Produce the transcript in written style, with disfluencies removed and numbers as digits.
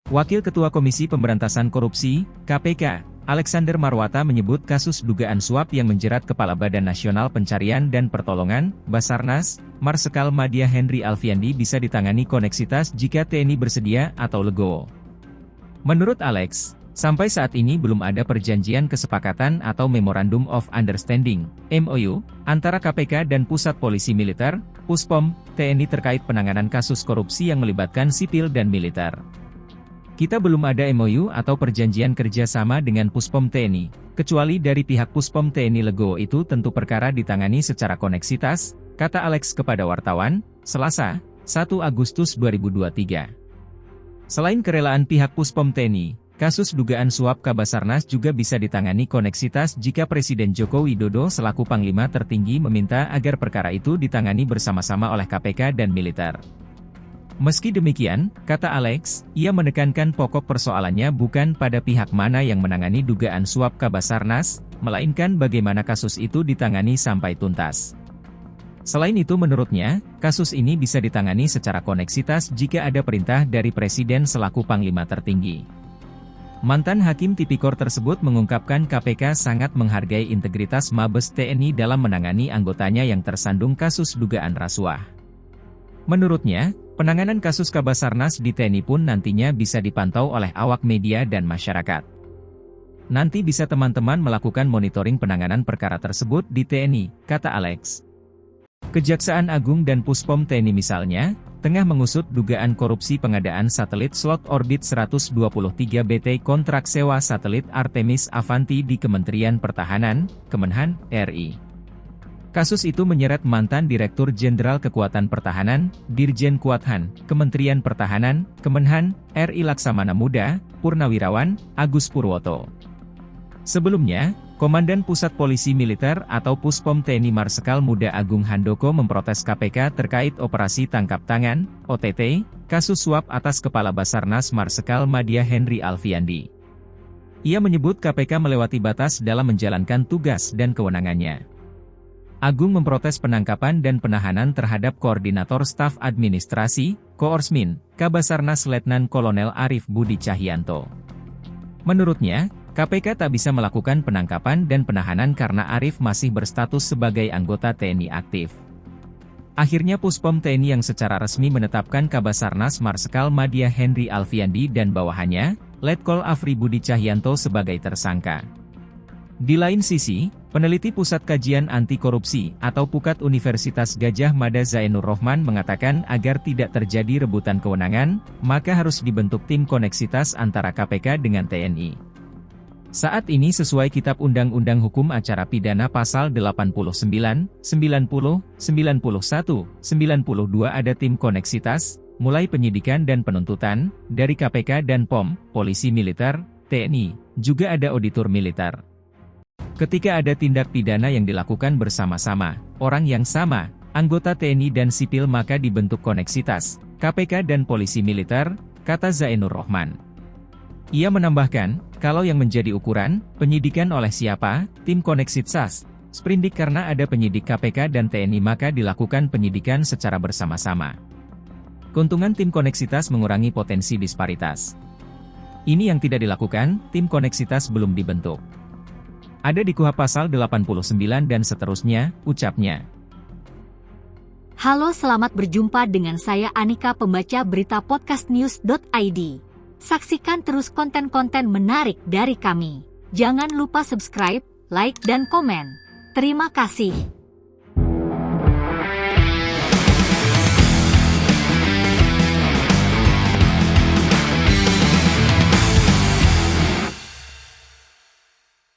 Wakil Ketua Komisi Pemberantasan Korupsi, KPK, Alexander Marwata menyebut kasus dugaan suap yang menjerat Kepala Badan Nasional Pencarian dan Pertolongan, Basarnas, Marsekal Madya Henry Alfiandi bisa ditangani Koneksitas jika TNI bersedia atau legowo. Menurut Alex, sampai saat ini belum ada perjanjian kesepakatan atau Memorandum of Understanding, MOU, antara KPK dan Pusat Polisi Militer, Puspom, TNI terkait penanganan kasus korupsi yang melibatkan sipil dan militer. Kita belum ada MOU atau perjanjian kerjasama dengan Puspom TNI, kecuali dari pihak Puspom TNI legowo itu tentu perkara ditangani secara koneksitas, kata Alex kepada wartawan, Selasa, 1 Agustus 2023. Selain kerelaan pihak Puspom TNI, kasus dugaan suap Kabasarnas juga bisa ditangani koneksitas jika Presiden Joko Widodo selaku Panglima tertinggi meminta agar perkara itu ditangani bersama-sama oleh KPK dan militer. Meski demikian, kata Alex, ia menekankan pokok persoalannya bukan pada pihak mana yang menangani dugaan suap Kabasarnas, melainkan bagaimana kasus itu ditangani sampai tuntas. Selain itu menurutnya, kasus ini bisa ditangani secara koneksitas jika ada perintah dari Presiden selaku Panglima tertinggi. Mantan Hakim Tipikor tersebut mengungkapkan KPK sangat menghargai integritas Mabes TNI dalam menangani anggotanya yang tersandung kasus dugaan rasuah. Menurutnya, penanganan kasus Kabasarnas di TNI pun nantinya bisa dipantau oleh awak media dan masyarakat. Nanti bisa teman-teman melakukan monitoring penanganan perkara tersebut di TNI, kata Alex. Kejaksaan Agung dan Puspom TNI misalnya, tengah mengusut dugaan korupsi pengadaan satelit slot orbit 123 BT kontrak sewa satelit Artemis Avanti di Kementerian Pertahanan, Kemenhan, RI. Kasus itu menyeret mantan Direktur Jenderal Kekuatan Pertahanan, Dirjen Kuathan, Kementerian Pertahanan, Kemenhan, RI Laksamana Muda, Purnawirawan, Agus Purwoto. Sebelumnya, Komandan Pusat Polisi Militer atau Puspom TNI Marsekal Muda Agung Handoko memprotes KPK terkait operasi tangkap tangan, OTT, kasus suap atas Kepala Basarnas Marsekal Madya Henry Alfiandi. Ia menyebut KPK melewati batas dalam menjalankan tugas dan kewenangannya. Agung memprotes penangkapan dan penahanan terhadap Koordinator Staf Administrasi, Koorsmin, Kabasarnas Letnan Kolonel Arif Budi Cahyanto. Menurutnya, KPK tak bisa melakukan penangkapan dan penahanan karena Arif masih berstatus sebagai anggota TNI aktif. Akhirnya Puspom TNI yang secara resmi menetapkan Kabasarnas Marsekal Madya Henry Alfiandi dan bawahannya, Letkol Afri Budi Cahyanto sebagai tersangka. Di lain sisi, peneliti Pusat Kajian Anti Korupsi atau Pukat Universitas Gadjah Mada Zainur Rohman mengatakan agar tidak terjadi rebutan kewenangan, maka harus dibentuk tim koneksitas antara KPK dengan TNI. Saat ini sesuai Kitab Undang-Undang Hukum Acara Pidana Pasal 89, 90, 91, 92 ada tim koneksitas, mulai penyidikan dan penuntutan, dari KPK dan POM, Polisi Militer, TNI, juga ada auditor militer. Ketika ada tindak pidana yang dilakukan bersama-sama, orang yang sama, anggota TNI dan sipil maka dibentuk koneksitas, KPK dan polisi militer, kata Zainur Rohman. Ia menambahkan, kalau yang menjadi ukuran, penyidikan oleh siapa, tim koneksitas, sprindik karena ada penyidik KPK dan TNI maka dilakukan penyidikan secara bersama-sama. Keuntungan tim koneksitas mengurangi potensi disparitas. Ini yang tidak dilakukan, tim koneksitas belum dibentuk. Ada di KUHP Pasal 89 dan seterusnya, ucapnya. Halo, selamat berjumpa dengan saya Anika, pembaca berita podcastnews.id. Saksikan terus konten-konten menarik dari kami. Jangan lupa subscribe, like dan komen. Terima kasih.